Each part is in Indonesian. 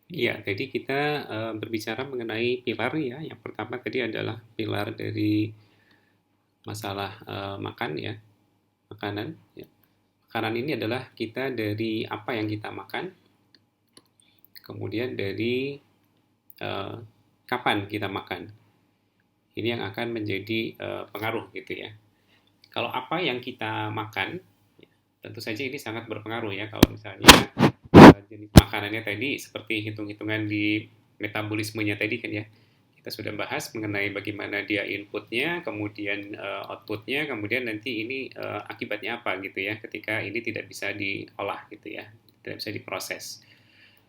Iya, tadi kita berbicara mengenai pilar ya. Yang pertama tadi adalah pilar dari masalah makan ya, makanan. Ya. Makanan ini adalah kita dari apa yang kita makan, kemudian dari eh, kapan kita makan. Ini yang akan menjadi pengaruh gitu ya. Kalau apa yang kita makan, ya, tentu saja ini sangat berpengaruh ya. Kalau misalnya jenis makanannya tadi seperti hitung-hitungan di metabolismenya tadi kan ya. Kita sudah bahas mengenai bagaimana dia inputnya, kemudian outputnya, kemudian nanti ini akibatnya apa gitu ya, ketika ini tidak bisa diolah gitu ya, tidak bisa diproses.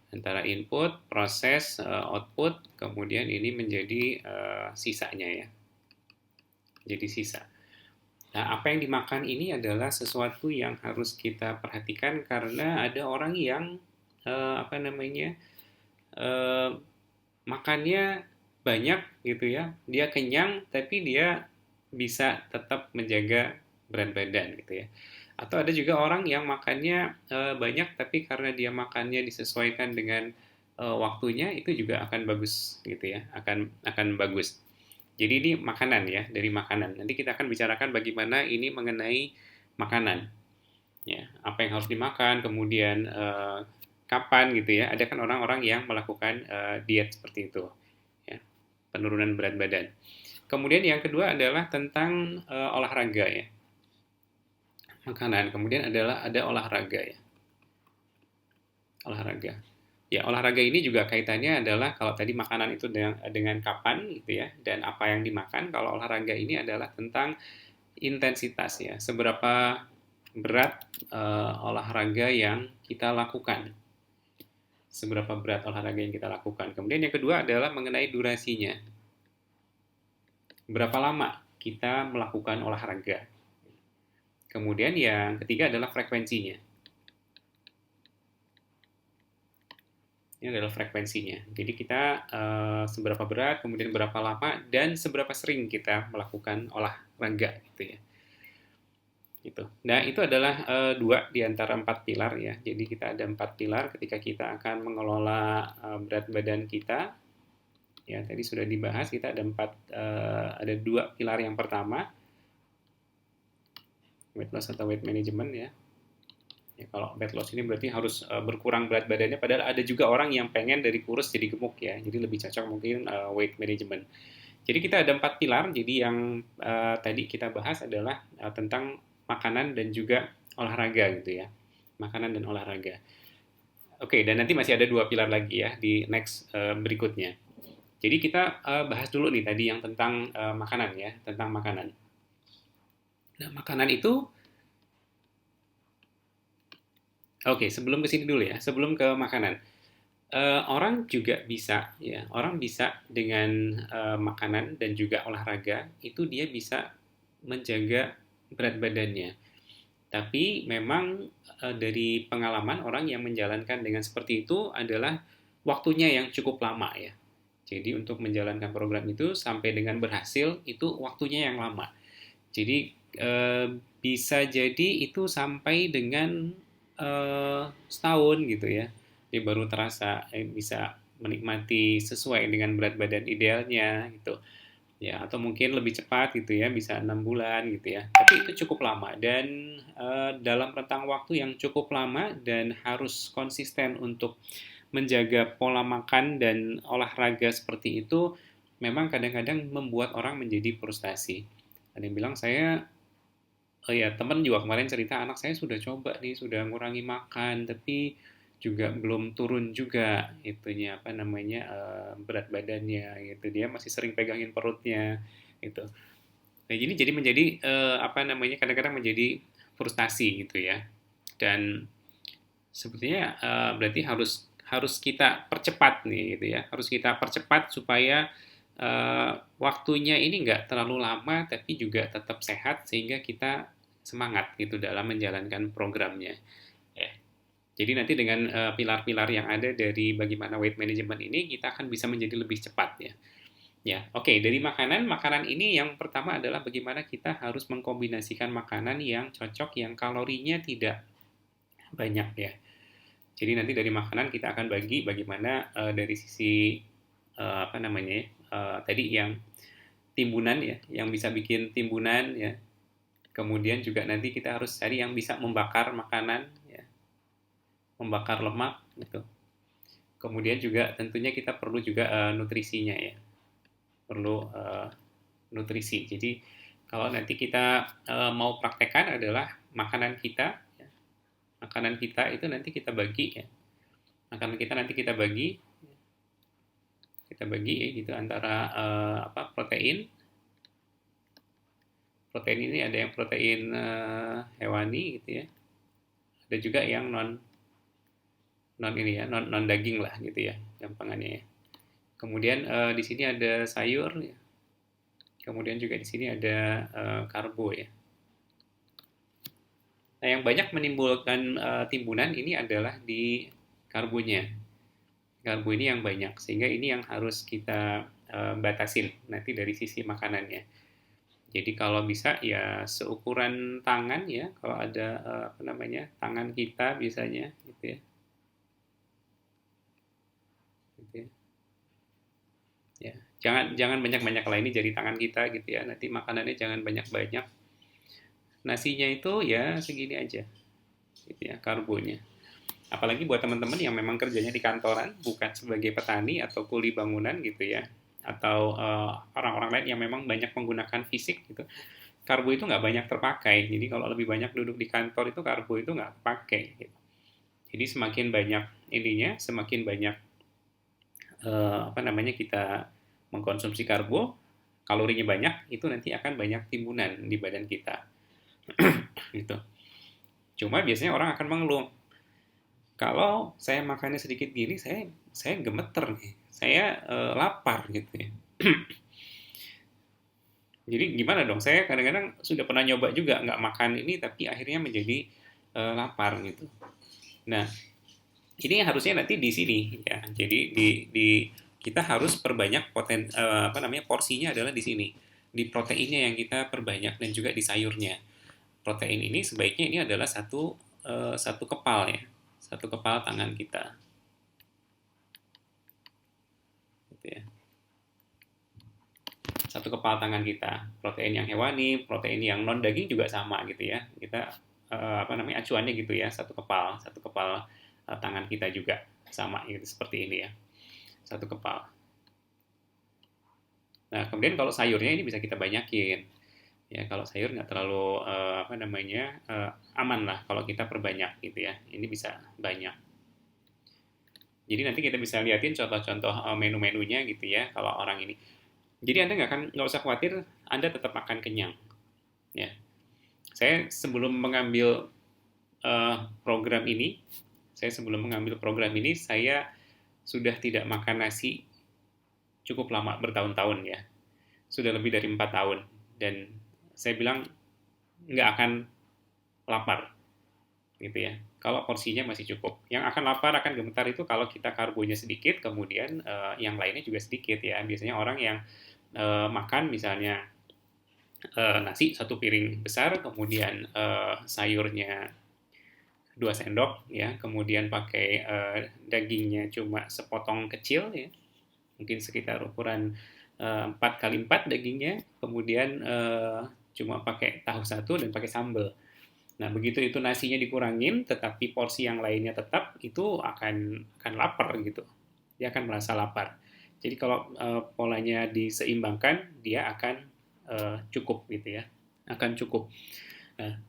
Antara input, proses, output, kemudian ini menjadi sisanya ya, jadi sisa. Nah, apa yang dimakan ini adalah sesuatu yang harus kita perhatikan karena ada orang yang apa namanya eh, makannya banyak gitu ya, dia kenyang tapi dia bisa tetap menjaga berat badan gitu ya. Atau ada juga orang yang makannya banyak tapi karena dia makannya disesuaikan dengan waktunya itu juga akan bagus gitu ya, akan bagus. Jadi ini makanan ya, dari makanan. Nanti kita akan bicarakan bagaimana ini mengenai makanan ya, apa yang harus dimakan, kemudian kapan gitu ya. Ada kan orang-orang yang melakukan diet seperti itu ya, penurunan berat badan. Kemudian yang kedua adalah tentang olahraga ya, makanan. Kemudian adalah ada olahraga ya, olahraga. Ya, olahraga ini juga kaitannya adalah kalau tadi makanan itu dengan kapan gitu ya, dan apa yang dimakan. Kalau olahraga ini adalah tentang intensitas ya, seberapa berat olahraga yang kita lakukan. Seberapa berat olahraga yang kita lakukan. Kemudian yang kedua adalah mengenai durasinya. Berapa lama kita melakukan olahraga. Kemudian yang ketiga adalah frekuensinya. Ini adalah frekuensinya. Jadi kita seberapa berat, kemudian berapa lama, dan seberapa sering kita melakukan olahraga gitu ya. Gitu. Nah, itu adalah dua di antara empat pilar ya. Jadi kita ada empat pilar ketika kita akan mengelola berat badan kita. Ya, tadi sudah dibahas kita ada dua pilar yang pertama, weight loss atau weight management ya. Ya, kalau weight loss ini berarti harus berkurang berat badannya. Padahal ada juga orang yang pengen dari kurus jadi gemuk ya. Jadi lebih cocok mungkin weight management. Jadi kita ada empat pilar. Jadi yang tadi kita bahas adalah tentang makanan dan juga olahraga gitu ya. Makanan dan olahraga. Oke, dan nanti masih ada dua pilar lagi ya di next berikutnya. Jadi kita bahas dulu nih tadi yang tentang makanan ya, tentang makanan. Nah, makanan itu, oke, sebelum ke sini dulu ya, sebelum ke makanan. Orang juga bisa ya, orang bisa dengan makanan dan juga olahraga itu dia bisa menjaga berat badannya. Tapi memang dari pengalaman orang yang menjalankan dengan seperti itu adalah waktunya yang cukup lama ya. Jadi untuk menjalankan program itu sampai dengan berhasil itu waktunya yang lama. Jadi bisa jadi itu sampai dengan setahun gitu ya. Dia baru terasa bisa menikmati sesuai dengan berat badan idealnya gitu. Ya, atau mungkin lebih cepat gitu ya, bisa 6 bulan gitu ya. Tapi itu cukup lama dan dalam rentang waktu yang cukup lama dan harus konsisten untuk menjaga pola makan dan olahraga seperti itu memang kadang-kadang membuat orang menjadi frustasi. Ada yang bilang saya, oh ya teman juga kemarin cerita anak saya sudah coba nih, sudah ngurangi makan, tapi juga belum turun juga itunya apa namanya berat badannya gitu. Dia masih sering pegangin perutnya gitu. Nah, jadi menjadi apa namanya kadang-kadang menjadi frustasi gitu ya. Dan sepertinya berarti harus harus kita percepat nih gitu ya. Harus kita percepat supaya waktunya ini nggak terlalu lama tapi juga tetap sehat sehingga kita semangat gitu dalam menjalankan programnya. Ya. Jadi nanti dengan pilar-pilar yang ada dari bagaimana weight management ini kita akan bisa menjadi lebih cepat ya. Ya, oke. Dari makanan, makanan ini yang pertama adalah bagaimana kita harus mengkombinasikan makanan yang cocok, yang kalorinya tidak banyak ya. Jadi nanti dari makanan kita akan bagi bagaimana dari sisi apa namanya ya, tadi yang timbunan ya, yang bisa bikin timbunan ya. Kemudian juga nanti kita harus cari yang bisa membakar makanan ya, membakar lemak gitu. Kemudian juga tentunya kita perlu juga nutrisinya ya, perlu nutrisi. Jadi kalau nanti kita mau praktekkan adalah makanan kita, ya, makanan kita itu nanti kita bagi ya, makanan kita nanti kita bagi ya, gitu antara apa protein. Protein ini ada yang protein hewani gitu ya, ada juga yang non non ini ya, non daging lah gitu ya, gampangannya ya. Kemudian di sini ada sayur ya. Kemudian juga di sini ada karbo ya. Nah, yang banyak menimbulkan timbunan ini adalah di karbonya. Karbo ini yang banyak, sehingga ini yang harus kita batasin nanti dari sisi makanannya. Jadi kalau bisa ya seukuran tangan ya, kalau ada apa namanya tangan kita biasanya gitu ya. Gitu ya. Ya, jangan banyak-banyak lah, ini jari tangan kita gitu ya. Nanti makanannya jangan banyak-banyak. Nasinya itu ya segini aja gitu ya karbonya. Apalagi buat teman-teman yang memang kerjanya di kantoran, bukan sebagai petani atau kuli bangunan gitu ya, atau orang-orang lain yang memang banyak menggunakan fisik gitu. Karbo itu nggak banyak terpakai. Jadi kalau lebih banyak duduk di kantor itu karbo itu nggak terpakai. Gitu. Jadi semakin banyak ininya, semakin banyak apa namanya kita mengkonsumsi karbo, kalorinya banyak, itu nanti akan banyak timbunan di badan kita. Gitu. Cuma biasanya orang akan mengeluh, kalau saya makannya sedikit gini, saya gemeter nih, saya lapar gitu ya. Jadi gimana dong? Saya kadang-kadang sudah pernah nyoba juga nggak makan ini, tapi akhirnya menjadi lapar gitu. Nah, ini harusnya nanti di sini ya. Jadi di kita harus perbanyak apa namanya porsinya adalah di sini. Di proteinnya yang kita perbanyak dan juga di sayurnya. Protein ini sebaiknya ini adalah satu kepal ya. Satu kepal tangan kita. Gitu ya. Satu kepal tangan kita. Protein yang hewani, protein yang non daging juga sama gitu ya. Kita apa namanya acuannya gitu ya, satu kepal tangan kita juga sama gitu seperti ini ya. Satu kepal. Nah, kemudian kalau sayurnya ini bisa kita banyakin. Ya, kalau sayur nggak terlalu apa namanya aman lah kalau kita perbanyak gitu ya. Ini bisa banyak. Jadi nanti kita bisa liatin contoh-contoh menu-menunya gitu ya kalau orang ini. Jadi Anda nggak usah khawatir, Anda tetap makan kenyang. Ya, saya sebelum mengambil program ini, saya sudah tidak makan nasi cukup lama, bertahun-tahun ya, sudah lebih dari 4 tahun, dan saya bilang nggak akan lapar gitu ya kalau porsinya masih cukup. Yang akan lapar, akan gemetar itu kalau kita karbonya sedikit, kemudian yang lainnya juga sedikit ya. Biasanya orang yang makan misalnya nasi satu piring besar, kemudian sayurnya 2 sendok ya, kemudian pakai dagingnya cuma sepotong kecil ya, mungkin sekitar ukuran 4 kali 4 dagingnya, kemudian cuma pakai tahu satu dan pakai sambal. Nah, begitu itu nasinya dikurangin, tetapi porsi yang lainnya tetap, itu akan lapar gitu. Dia akan merasa lapar. Jadi kalau polanya diseimbangkan, dia akan cukup gitu ya, akan cukup. Nah,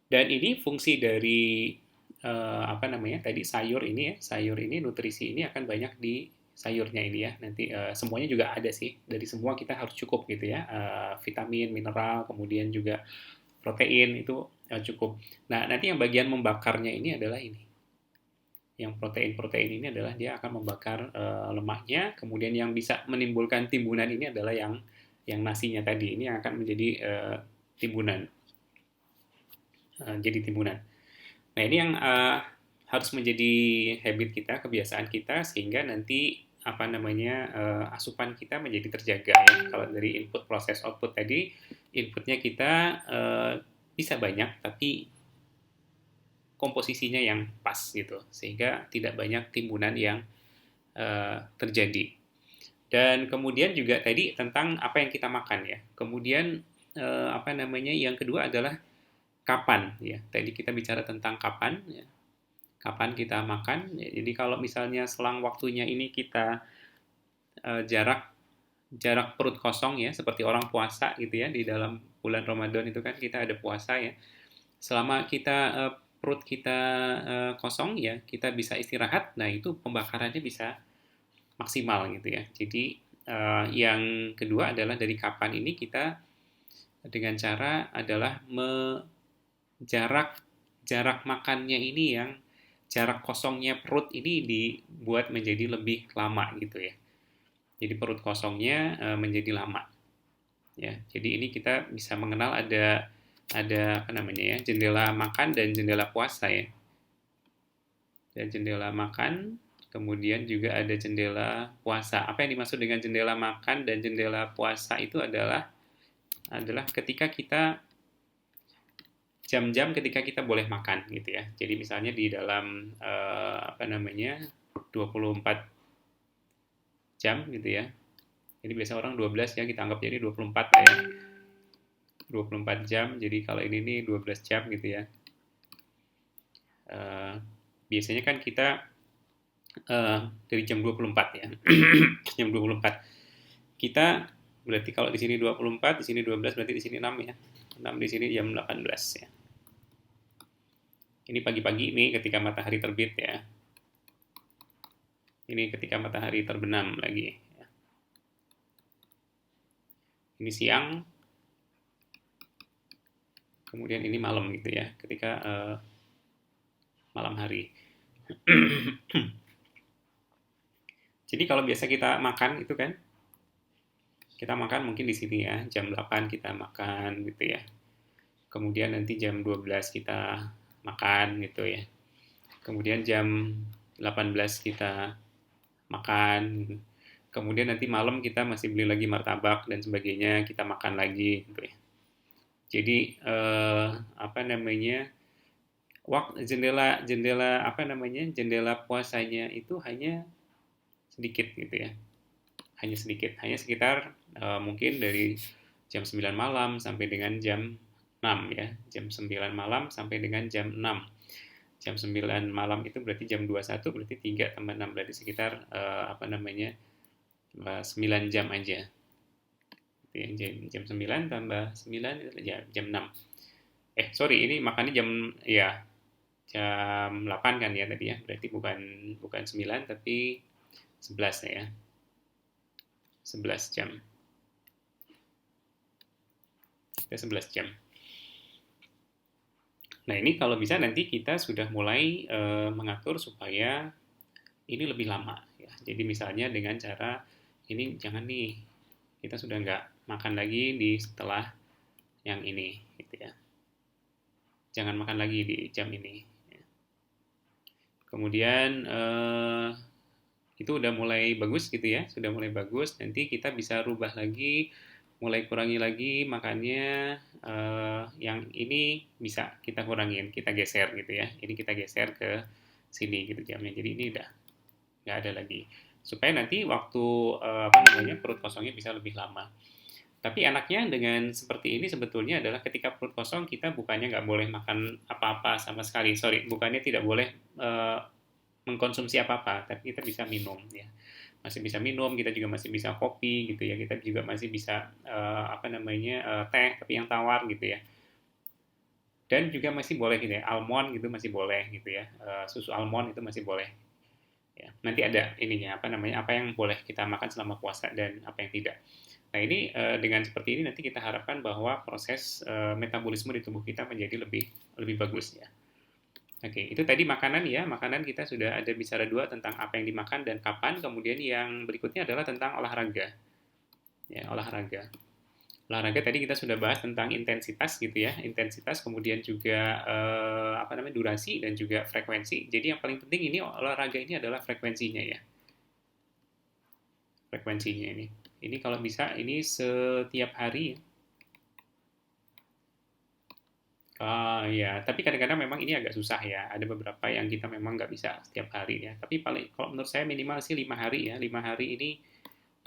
dan ini fungsi dari apa namanya tadi sayur ini nutrisi ini akan banyak di sayurnya ini ya. Nanti semuanya juga ada sih, dari semua kita harus cukup gitu ya, vitamin, mineral, kemudian juga protein itu cukup. Nah, nanti yang bagian membakarnya ini adalah ini. Yang protein-protein ini adalah dia akan membakar lemaknya, kemudian yang bisa menimbulkan timbunan ini adalah yang nasinya tadi, ini yang akan menjadi timbunan. Jadi timbunan. Nah, ini yang harus menjadi habit kita, kebiasaan kita, sehingga nanti apa namanya asupan kita menjadi terjaga ya. Kalau dari input proses output tadi, inputnya kita bisa banyak, tapi komposisinya yang pas gitu, sehingga tidak banyak timbunan yang terjadi. Dan kemudian juga tadi tentang apa yang kita makan ya. Kemudian yang kedua adalah kapan ya. Tadi kita bicara tentang kapan ya. Kapan kita makan. Ya, jadi kalau misalnya selang waktunya ini kita jarak jarak perut kosong ya, seperti orang puasa gitu ya, di dalam bulan Ramadan itu kan kita ada puasa ya. Selama kita perut kita kosong ya, kita bisa istirahat. Nah, itu pembakarannya bisa maksimal gitu ya. Jadi yang kedua adalah dari kapan ini kita dengan cara adalah jarak jarak makannya ini yang jarak kosongnya perut ini dibuat menjadi lebih lama gitu ya. Jadi perut kosongnya menjadi lama ya. Jadi ini kita bisa mengenal ada apa namanya ya, jendela makan dan jendela puasa ya. Dan jendela makan, kemudian juga ada jendela puasa. Apa yang dimaksud dengan jendela makan dan jendela puasa itu adalah ketika kita jam-jam ketika kita boleh makan gitu ya. Jadi misalnya di dalam 24 jam gitu ya. Jadi biasa orang 12 ya, kita anggap jadi 24 lah ya. 24 jam, jadi kalau ini nih 12 jam gitu ya. Biasanya kan kita dari jam 24 ya. Jam 24. Kita berarti kalau di sini 24, di sini 12, berarti di sini 6 ya. 6 di sini jam 18 ya. Ini pagi-pagi ini ketika matahari terbit ya. Ini ketika matahari terbenam lagi. Ini siang, kemudian ini malam gitu ya, ketika malam hari. Jadi kalau biasa kita makan itu kan, kita makan mungkin di sini ya, jam 8 kita makan gitu ya. Kemudian nanti jam 12 kita makan gitu ya. Kemudian jam 18 kita makan. Kemudian nanti malam kita masih beli lagi martabak dan sebagainya, kita makan lagi gitu ya. Jadi apa namanya? Jendela jendela apa namanya? Jendela puasanya itu hanya sedikit gitu ya. Hanya sedikit, hanya sekitar mungkin dari jam 9 malam sampai dengan jam 6 ya. Jam 9 malam sampai dengan jam 6. Jam 9 malam itu berarti jam 21, berarti 3 tambah 6 berarti sekitar 9 jam aja. Jam 9 tambah 9 ya jam 6. Sorry, ini makannya jam 8 kan ya tadi ya. Berarti bukan 9 tapi 11 ya. 11 jam. Kita 11 jam. Nah, ini kalau bisa nanti kita sudah mulai mengatur supaya ini lebih lama ya. Jadi misalnya dengan cara ini jangan nih, kita sudah nggak makan lagi di setelah yang ini gitu ya. Jangan makan lagi di jam ini. Kemudian itu udah mulai bagus gitu ya, sudah mulai bagus. Nanti kita bisa rubah lagi, mulai kurangi lagi makannya. Yang ini bisa kita kurangin, kita geser gitu ya. Ini kita geser ke sini gitu jamnya. Jadi ini udah nggak ada lagi. Supaya nanti waktu perut kosongnya bisa lebih lama. Tapi enaknya dengan seperti ini sebetulnya adalah ketika perut kosong kita bukannya nggak boleh makan apa-apa sama sekali. Sorry, bukannya tidak boleh mengkonsumsi apa-apa, tapi kita bisa minum ya. Masih bisa minum, kita juga masih bisa kopi gitu ya. Kita juga masih bisa teh tapi yang tawar gitu ya. Dan juga masih boleh gitu ya, almond gitu masih boleh gitu ya. Susu almond itu masih boleh. Ya, nanti ada ininya apa yang boleh kita makan selama puasa dan apa yang tidak. Nah, ini dengan seperti ini nanti kita harapkan bahwa proses metabolisme di tubuh kita menjadi lebih bagus ya. Oke, itu tadi makanan ya. Makanan kita sudah ada bicara dua tentang apa yang dimakan dan kapan. Kemudian yang berikutnya adalah tentang olahraga. Ya, olahraga. Olahraga tadi kita sudah bahas tentang intensitas gitu ya. Intensitas kemudian juga durasi dan juga frekuensi. Jadi yang paling penting ini olahraga ini adalah frekuensinya ya. Frekuensinya ini. Ini kalau bisa ini setiap hari. Oh iya, tapi kadang-kadang memang ini agak susah ya. Ada beberapa yang kita memang nggak bisa setiap hari ya. Tapi paling kalau menurut saya minimal sih 5 hari ya. 5 hari ini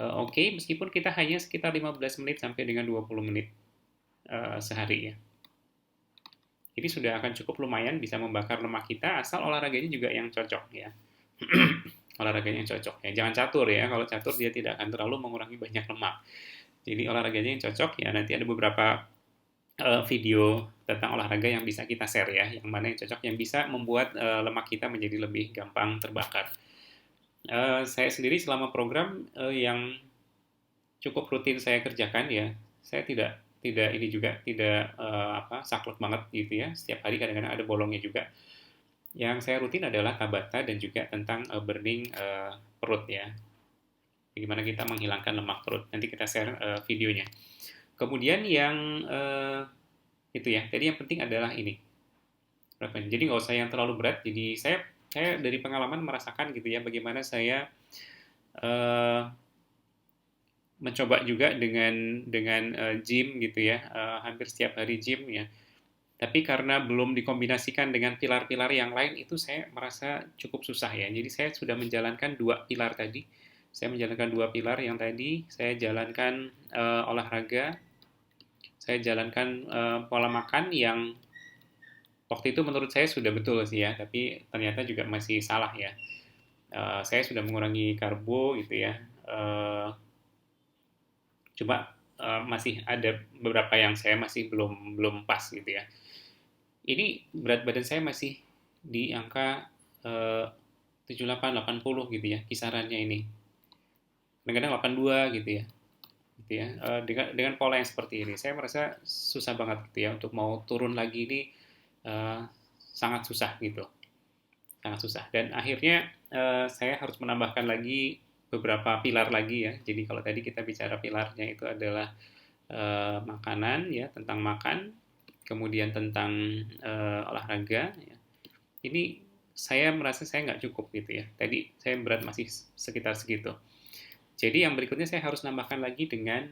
oke, meskipun kita hanya sekitar 15 menit sampai dengan 20 menit sehari ya. Ini sudah akan cukup lumayan bisa membakar lemak kita asal olahraganya juga yang cocok ya. Olahraganya yang cocok ya. Jangan catur ya. Kalau catur dia tidak akan terlalu mengurangi banyak lemak. Jadi olahraganya yang cocok ya. Nanti ada beberapa video tentang olahraga yang bisa kita share ya, yang mana yang cocok, yang bisa membuat lemak kita menjadi lebih gampang terbakar. Saya sendiri selama program yang cukup rutin saya kerjakan ya, saya tidak tidak ini juga tidak saklek banget gitu ya. Setiap hari kadang-kadang ada bolongnya juga. Yang saya rutin adalah Tabata dan juga tentang burning perut ya. Bagaimana kita menghilangkan lemak perut. Nanti kita share videonya. Kemudian yang itu ya. Jadi yang penting adalah ini. Jadi nggak usah yang terlalu berat. Jadi saya dari pengalaman merasakan gitu ya bagaimana saya eh, mencoba juga dengan gym gitu ya, hampir setiap hari gym ya. Tapi karena belum dikombinasikan dengan pilar-pilar yang lain itu saya merasa cukup susah ya. Jadi saya sudah menjalankan dua pilar tadi. Saya menjalankan dua pilar yang tadi saya jalankan olahraga, saya jalankan pola makan yang waktu itu menurut saya sudah betul sih ya, tapi ternyata juga masih salah ya. Saya sudah mengurangi karbo gitu ya. Coba masih ada beberapa yang saya masih belum belum pas gitu ya. Ini berat badan saya masih di angka 78 80 gitu ya kisarannya ini. Kadang-kadang 82 gitu ya. Gitu ya. Dengan pola yang seperti ini saya merasa susah banget gitu ya untuk mau turun lagi ini eh, sangat susah gitu. Sangat susah dan akhirnya saya harus menambahkan lagi beberapa pilar lagi ya. Jadi kalau tadi kita bicara pilarnya itu adalah makanan ya, tentang makan, kemudian tentang olahraga ya. Ini saya merasa saya nggak cukup gitu ya. Tadi saya berat masih sekitar segitu. Jadi yang berikutnya saya harus nambahkan lagi dengan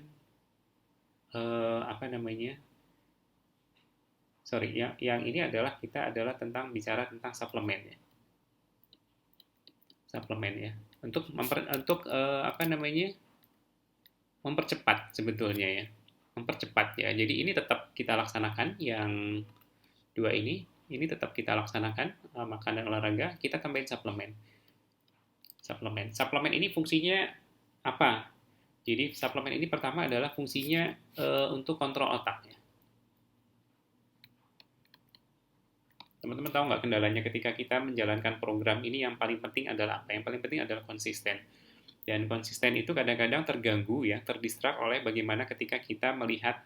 apa namanya? Sorry, yang ini adalah kita adalah tentang bicara tentang suplemen ya. Suplemen ya. Untuk apa namanya? Mempercepat sebetulnya ya. Mempercepat ya. Jadi ini tetap kita laksanakan yang dua ini tetap kita laksanakan makan dan olahraga, kita tambahin suplemen. Suplemen ini fungsinya apa? Jadi suplemen ini pertama adalah fungsinya untuk kontrol otak ya. Teman-teman tahu nggak kendalanya ketika kita menjalankan program ini, yang paling penting adalah apa? Yang paling penting adalah konsisten. Dan konsisten itu kadang-kadang terganggu ya, terdistrak oleh bagaimana ketika kita melihat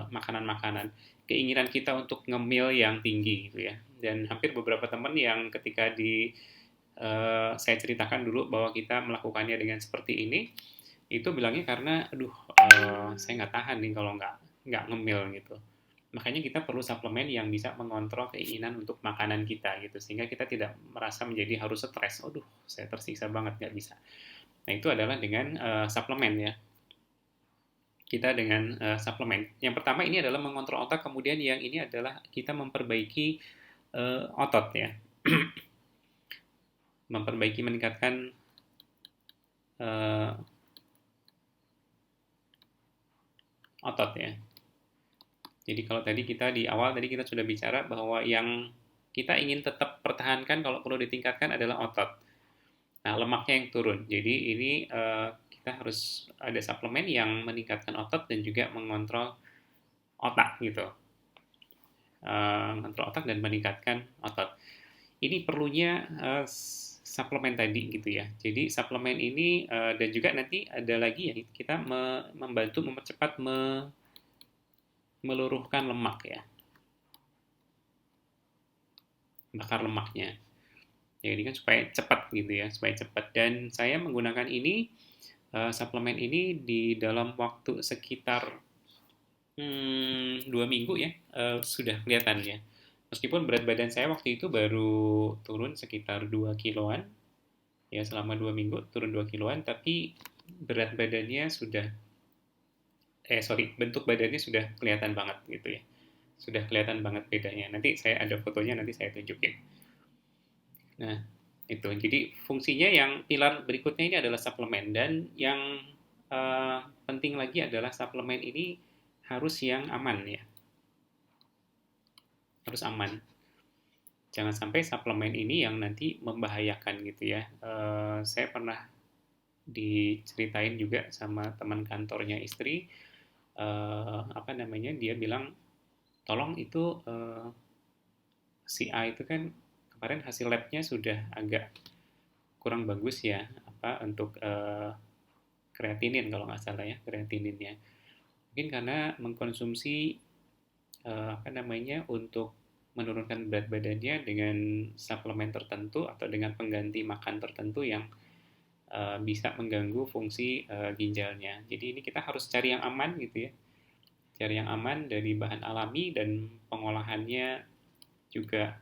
makanan-makanan, keinginan kita untuk ngemil yang tinggi gitu ya. Dan hampir beberapa teman yang ketika saya ceritakan dulu bahwa kita melakukannya dengan seperti ini, itu bilangnya karena aduh saya nggak tahan nih kalau nggak ngemil gitu. Makanya kita perlu suplemen yang bisa mengontrol keinginan untuk makanan kita gitu, sehingga kita tidak merasa menjadi harus stres. Aduh, saya tersiksa banget nggak bisa. Nah itu adalah dengan suplemen ya. Kita dengan suplemen. Yang pertama ini adalah mengontrol otak, kemudian yang ini adalah kita memperbaiki otot ya. Memperbaiki, meningkatkan uh, otot ya. Jadi kalau tadi kita di awal tadi kita sudah bicara bahwa yang kita ingin tetap pertahankan kalau perlu ditingkatkan adalah otot. Nah, lemaknya yang turun. Jadi ini kita harus ada suplemen yang meningkatkan otot dan juga mengontrol otak gitu. Mengontrol otak dan meningkatkan otot. Ini perlunya suplemen tadi gitu ya. Jadi suplemen ini dan juga nanti ada lagi ya, kita membantu mempercepat meluruhkan lemak ya, bakar lemaknya. Jadi kan supaya cepat gitu ya, supaya cepat. Dan saya menggunakan ini suplemen ini di dalam waktu sekitar 2 minggu ya, sudah kelihatan ya. Meskipun berat badan saya waktu itu baru turun sekitar 2 kiloan, ya selama 2 minggu turun 2 kiloan, tapi berat badannya sudah, bentuk badannya sudah kelihatan banget gitu ya. Sudah kelihatan banget bedanya. Nanti saya ada fotonya, nanti saya tunjukin. Nah, itu. Jadi fungsinya yang pilar berikutnya ini adalah suplemen, dan yang penting lagi adalah suplemen ini harus yang aman ya, harus aman. Jangan sampai suplemen ini yang nanti membahayakan gitu ya. Saya pernah diceritain juga sama teman kantornya istri, apa namanya, dia bilang tolong itu si A itu kan kemarin hasil labnya sudah agak kurang bagus ya, apa untuk kreatinin kalau nggak salah ya, kreatininnya. Mungkin karena mengkonsumsi apa namanya, untuk menurunkan berat badannya dengan suplemen tertentu atau dengan pengganti makan tertentu yang bisa mengganggu fungsi ginjalnya. Jadi ini kita harus cari yang aman gitu ya, cari yang aman dari bahan alami, dan pengolahannya juga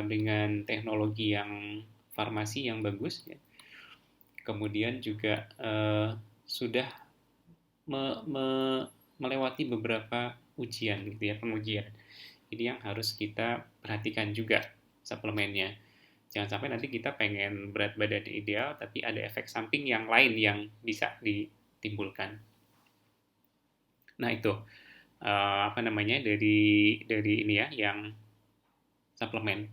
dengan teknologi yang farmasi yang bagus ya. Kemudian juga sudah me- me- melewati beberapa ujian gitu ya, pengujian. Ini yang harus kita perhatikan juga suplemennya. Jangan sampai nanti kita pengen berat badan ideal tapi ada efek samping yang lain yang bisa ditimbulkan. Nah, itu apa namanya, dari ini ya, yang suplemen.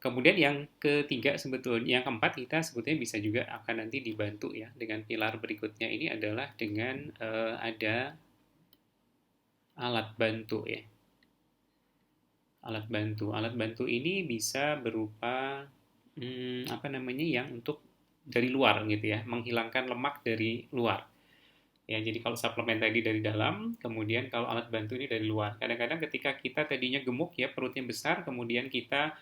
Kemudian yang ketiga, sebetulnya yang keempat, kita sebetulnya bisa juga akan nanti dibantu ya dengan pilar berikutnya ini adalah dengan ada alat bantu ya. Alat bantu ini bisa berupa apa namanya, yang untuk dari luar gitu ya, menghilangkan lemak dari luar. Ya, jadi kalau suplemen tadi dari dalam, kemudian kalau alat bantu ini dari luar. Kadang-kadang ketika kita tadinya gemuk ya, perutnya besar, kemudian kita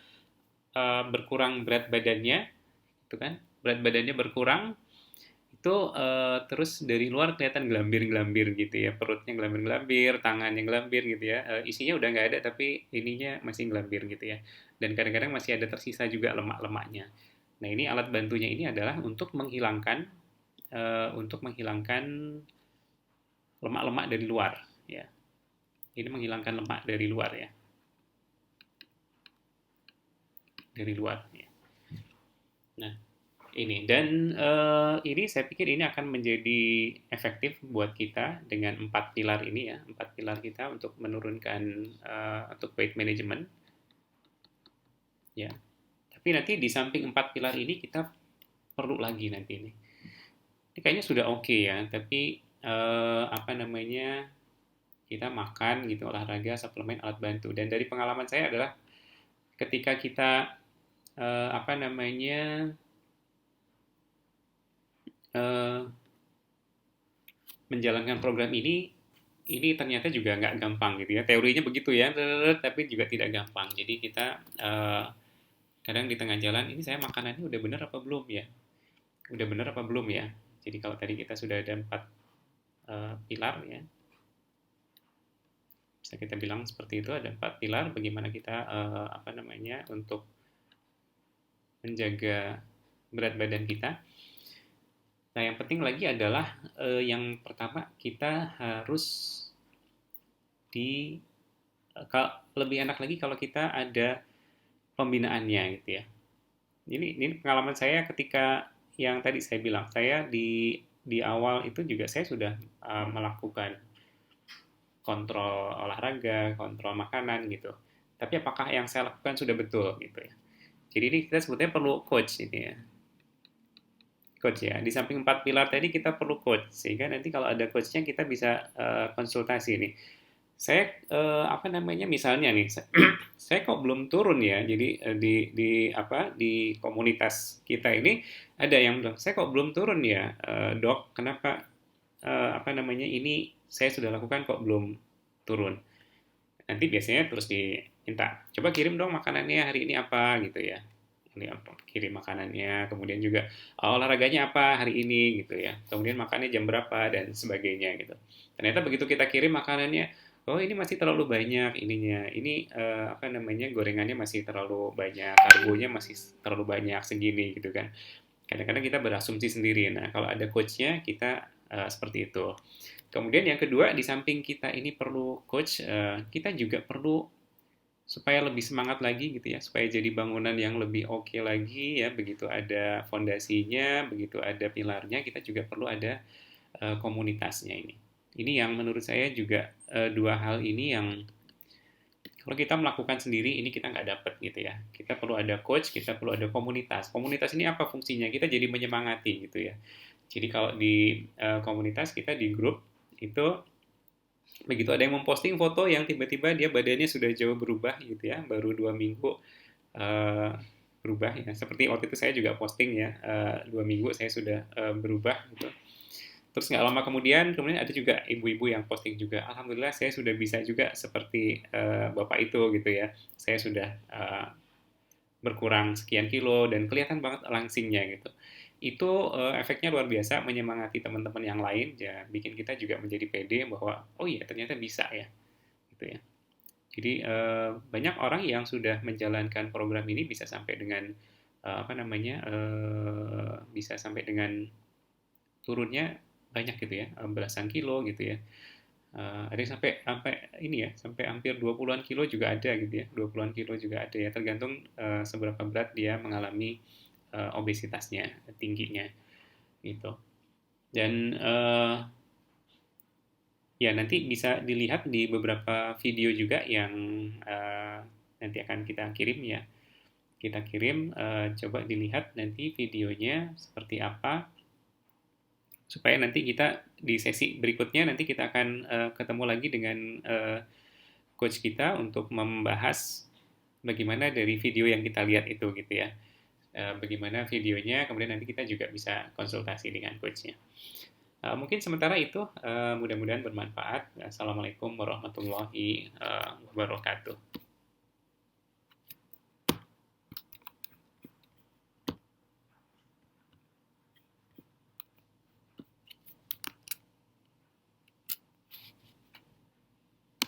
berkurang berat badannya, itu kan, berat badannya berkurang, itu terus dari luar kelihatan gelambir-gelambir gitu ya, perutnya gelambir-gelambir, tangannya gelambir gitu ya. Isinya udah nggak ada tapi ininya masih gelambir gitu ya, dan kadang-kadang masih ada tersisa juga lemak-lemaknya. Nah, ini alat bantunya ini adalah untuk menghilangkan lemak-lemak dari luar ya. Ini menghilangkan lemak dari luar ya, dari luar ya. Nah, ini, dan ini saya pikir ini akan menjadi efektif buat kita dengan 4 pilar ini ya, 4 pilar kita untuk menurunkan untuk weight management ya. Tapi nanti di samping 4 pilar ini kita perlu lagi nanti ini kayaknya sudah oke ya, tapi apa namanya, kita makan gitu, olahraga, suplemen, alat bantu. Dan dari pengalaman saya adalah ketika kita apa namanya, eh, menjalankan program ini ternyata juga nggak gampang gitu ya. Teorinya begitu ya, tapi juga tidak gampang. Jadi kita kadang di tengah jalan, ini saya makanannya udah bener apa belum ya? Udah bener apa belum ya? Jadi kalau tadi kita sudah ada 4 pilar ya, bisa kita bilang seperti itu, ada 4 pilar. Bagaimana kita apa namanya, untuk menjaga berat badan kita. Nah, yang penting lagi adalah yang pertama, kita harus di lebih enak lagi kalau kita ada pembinaannya gitu ya. Ini pengalaman saya ketika yang tadi saya bilang, saya di awal itu juga saya sudah melakukan kontrol olahraga, kontrol makanan gitu. Tapi apakah yang saya lakukan sudah betul gitu ya. Jadi ini kita sebetulnya perlu coach ini ya. Coach ya. Di samping 4 pilar tadi kita perlu coach, sehingga nanti kalau ada coachnya kita bisa konsultasi nih. Saya apa namanya, misalnya nih, saya kok belum turun ya. Jadi di komunitas kita ini ada yang bilang, saya kok belum turun ya, dok, kenapa apa namanya, ini saya sudah lakukan kok belum turun. Nanti biasanya terus diminta, coba kirim dong makanannya hari ini apa gitu ya. Ini apa, kirim makanannya, kemudian juga olahraganya apa hari ini gitu ya. Kemudian makannya jam berapa dan sebagainya gitu. Ternyata begitu kita kirim makanannya, oh ini masih terlalu banyak ininya. Ini apa namanya, gorengannya masih terlalu banyak, karbonya masih terlalu banyak segini gitu kan. Kadang-kadang kita berasumsi sendiri. Nah, kalau ada coachnya, kita seperti itu. Kemudian yang kedua, di samping kita ini perlu coach, kita juga perlu supaya lebih semangat lagi gitu ya, supaya jadi bangunan yang lebih oke lagi ya, begitu ada fondasinya, begitu ada pilarnya, kita juga perlu ada komunitasnya ini. Ini yang menurut saya juga dua hal ini yang kalau kita melakukan sendiri ini kita nggak dapet gitu ya. Kita perlu ada coach, kita perlu ada komunitas. Komunitas ini apa fungsinya? Kita jadi menyemangati gitu ya. Jadi kalau di komunitas kita di grup itu begitu ada yang memposting foto yang tiba-tiba dia badannya sudah jauh berubah gitu ya, baru 2 minggu uh, berubah ya. Seperti waktu itu saya juga posting ya, 2 minggu saya sudah berubah gitu. Terus nggak lama kemudian ada juga ibu-ibu yang posting juga, alhamdulillah saya sudah bisa juga seperti bapak itu gitu ya. Saya sudah berkurang sekian kilo dan kelihatan banget langsingnya gitu. Itu efeknya luar biasa menyemangati teman-teman yang lain ya, bikin kita juga menjadi pede bahwa oh iya ternyata bisa ya gitu ya. Jadi banyak orang yang sudah menjalankan program ini bisa sampai dengan apa namanya bisa sampai dengan turunnya banyak gitu ya, belasan kilo gitu ya. Ada yang sampai sampai ini ya, sampai hampir 20-an kilo juga ada gitu ya. 20-an kilo juga ada ya, tergantung seberapa berat dia mengalami obesitasnya, tingginya gitu. Dan ya nanti bisa dilihat di beberapa video juga yang nanti akan kita kirim ya. Kita kirim, coba dilihat nanti videonya seperti apa supaya nanti kita di sesi berikutnya nanti kita akan ketemu lagi dengan coach kita untuk membahas bagaimana dari video yang kita lihat itu gitu ya. Bagaimana videonya, kemudian nanti kita juga bisa konsultasi dengan coachnya. Mungkin sementara itu mudah-mudahan bermanfaat. Assalamualaikum warahmatullahi wabarakatuh.